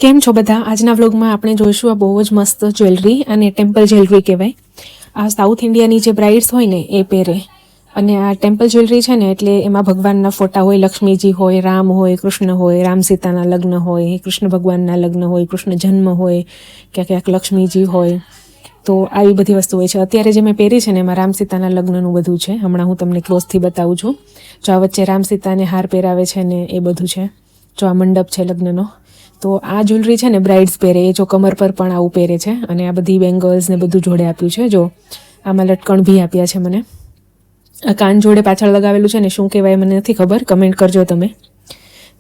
કેમ છો બધા? આજના વ્લોગમાં આપણે જોઈશું આ બહુ જ મસ્ત જ્વેલરી અને ટેમ્પલ જ્વેલરી કહેવાય. આ સાઉથ ઇન્ડિયાની જે બ્રાઇડ્સ હોય ને એ પહેરે. અને આ ટેમ્પલ જ્વેલરી છે ને એટલે એમાં ભગવાનના ફોટા હોય, લક્ષ્મીજી હોય, રામ હોય, કૃષ્ણ હોય, રામ સીતાના લગ્ન હોય, કૃષ્ણ ભગવાનના લગ્ન હોય, કૃષ્ણ જન્મ હોય, ક્યાંક લક્ષ્મીજી હોય. તો આવી બધી વસ્તુ હોય છે. અત્યારે જે મેં પહેરી છે ને એમાં રામ સીતાના લગ્નનું બધું છે. હમણાં હું તમને ક્લોઝથી બતાવું છું. જો આ વચ્ચે રામ સીતાને હાર પહેરાવે છે ને એ બધું છે. જો આ મંડપ છે લગ્નનો. તો આ જ્વેલરી છે ને બ્રાઇડ્સ પહેરે, એ જો કમર પર પણ આવું પહેરે છે. અને આ બધી બેંગલ્સ ને બધું જોડે આપ્યું છે. જો આમાં લટકણ બી આપ્યા છે મને. આ કાન જોડે પાછળ લગાવેલું છે ને શું કહેવાય મને નથી ખબર, કમેન્ટ કરજો તમે.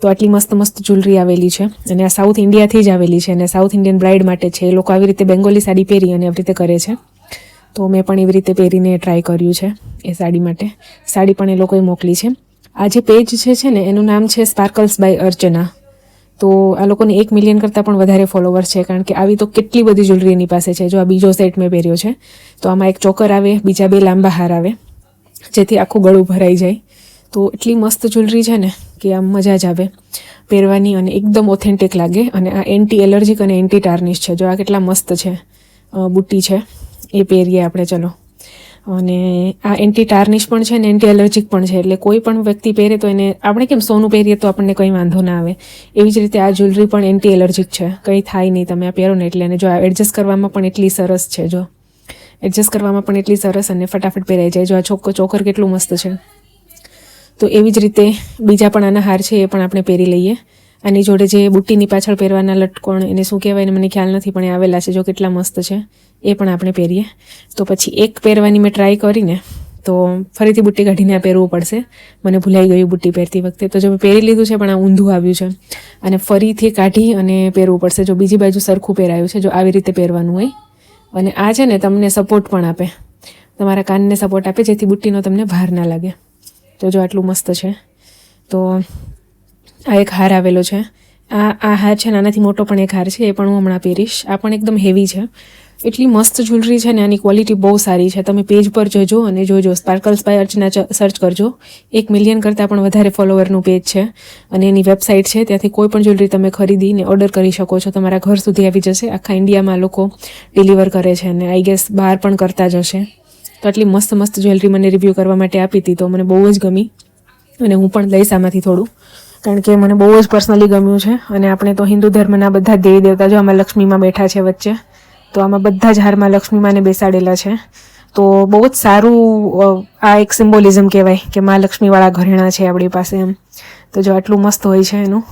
તો આટલી મસ્ત મસ્ત જ્વેલરી આવેલી છે અને આ સાઉથ ઇન્ડિયાથી જ આવેલી છે અને સાઉથ ઇન્ડિયન બ્રાઇડ માટે છે. એ લોકો આવી રીતે બેંગોલી સાડી પહેરી અને આવી રીતે કરે છે. તો મેં પણ એવી રીતે પહેરીને ટ્રાય કર્યું છે એ સાડી માટે. સાડી પણ એ લોકોએ મોકલી છે. આ જે પેજ છે ને એનું નામ છે સ્પાર્કલ્સ બાય અર્ચના. તો આ લોકોને 1 મિલિયન કરતાં પણ વધારે ફોલોવર્સ છે, કારણ કે આવી તો કેટલી બધી જ્વેલરી એની પાસે છે. જો આ બીજો સેટ મેં પહેર્યો છે તો આમાં એક ચોકર આવે, બીજા 2 લાંબા હાર આવે, જેથી આખું ગળું ભરાઈ જાય. તો એટલી મસ્ત જ્વેલરી છે ને કે આમ મજા જ આવે પહેરવાની અને એકદમ ઓથેન્ટિક લાગે. અને આ એન્ટી એલર્જીક અને એન્ટી ટાર્નિશ છે. જો આ કેટલા મસ્ત છે, બુટ્ટી છે એ પહેરીએ આપણે. ચલો. અને આ એન્ટી ટાર્નિશ પણ છે ને એન્ટી એલર્જીક પણ છે. એટલે કોઈ પણ વ્યક્તિ પહેરે તો એને, આપણે કેમ સોનું પહેરીએ તો આપણને કંઈ વાંધો ના આવે, એવી જ રીતે આ જ્વેલરી પણ એન્ટી એલર્જીક છે. કંઈ થાય નહીં તમે આ પહેરો ને એટલે. અને જો આ એડજસ્ટ કરવામાં પણ એટલી સરસ છે. જો એડજસ્ટ કરવામાં પણ એટલી સરસ અને ફટાફટ પહેરાઈ જાય. જો આ ચોકર કેટલું મસ્ત છે. તો એવી જ રીતે બીજા પણ આના હાર છે એ પણ આપણે પહેરી લઈએ. આની જોડે જે બુટ્ટીની પાછળ પહેરવાના લટકોણ, એને શું કહેવાય ને મને ખ્યાલ નથી, પણ એ આવેલા છે. જો કેટલા મસ્ત છે. એ પણ આપણે પહેરીએ. તો પછી એક પહેરવાની મેં ટ્રાય કરીને તો ફરીથી બુટ્ટી કાઢીને આ પહેરવું પડશે. મને ભૂલાઈ ગયું બુટ્ટી પહેરતી વખતે. તો જો મેં પહેરી લીધું છે પણ આ ઊંધું આવ્યું છે અને ફરીથી કાઢી અને પહેરવું પડશે. જો બીજી બાજુ સરખું પહેરાયું છે. જો આવી રીતે પહેરવાનું હોય. અને આ છે ને તમને સપોર્ટ પણ આપે, તમારા કાનને સપોર્ટ આપે, જેથી બુટ્ટીનો તમને ભાર ના લાગે. તો જો આટલું મસ્ત છે. તો આ એક હાર આવેલો છે. આ હાર છે ને આનાથી મોટો પણ એક હાર છે, એ પણ હું હમણાં પહેરીશ. આ પણ એકદમ હેવી છે. એટલી મસ્ત જ્વેલરી છે ને, આની ક્વોલિટી બહુ સારી છે. તમે પેજ પર જજો અને જોજો, સ્પાર્કલ્સ બાય અર્ચના સર્ચ કરજો. 1 મિલિયન કરતાં પણ વધારે ફોલોવરનું પેજ છે અને એની વેબસાઇટ છે. ત્યાંથી કોઈ પણ જ્વેલરી તમે ખરીદીને ઓર્ડર કરી શકો છો. તમારા ઘર સુધી આવી જશે. આખા ઇન્ડિયામાં લોકો ડિલિવર કરે છે અને આઈ ગેસ બહાર પણ કરતા જ હશે. તો આટલી મસ્ત મસ્ત જ્વેલરી મને રિવ્યૂ કરવા માટે આપી હતી, તો મને બહુ જ ગમી અને હું પણ લઈશ આમાંથી થોડું, કારણ કે મને બહુ જ પર્સનલી ગમ્યું છે. અને આપણે તો હિન્દુ ધર્મના બધા દેવી દેવતા, જો આમાં લક્ષ્મીમાં બેઠા છે વચ્ચે, તો આમાં બધા જ હારમાં લક્ષ્મીમાને બેસાડેલા છે. તો બહુ જ સારું આ એક સિમ્બોલિઝમ કહેવાય કે મા લક્ષ્મીવાળા ઘરેણાં છે આપણી પાસે એમ. તો જો આટલું મસ્ત હોય છે એનું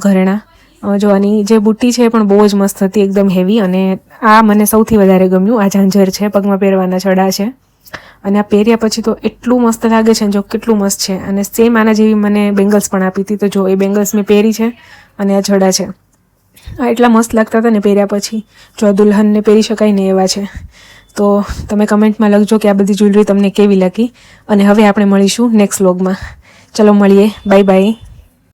ઘરેણાં. જો આની જે બુટ્ટી છે એ પણ બહુ જ મસ્ત હતી, એકદમ હેવી. અને આ મને સૌથી વધારે ગમ્યું. આ ઝાંઝર છે, પગમાં પહેરવાના છડા છે. અને આ પહેર્યા પછી તો એટલું મસ્ત લાગે છે ને, જો કેટલું મસ્ત છે. અને સેમ આના જેવી મને બેંગલ્સ પણ આપી હતી. તો જો એ બેંગલ્સ મેં પહેરી છે અને આ છડા છે. આ એટલા મસ્ત લાગતા હતા ને પહેર્યા પછી. જો આ દુલ્હનને પહેરી શકાય ને એવા છે. તો તમે કમેન્ટમાં લખજો કે આ બધી જ્વેલરી તમને કેવી લાગી. અને હવે આપણે મળીશું નેક્સ્ટ વ્લોગમાં. ચલો મળીએ. Bye bye.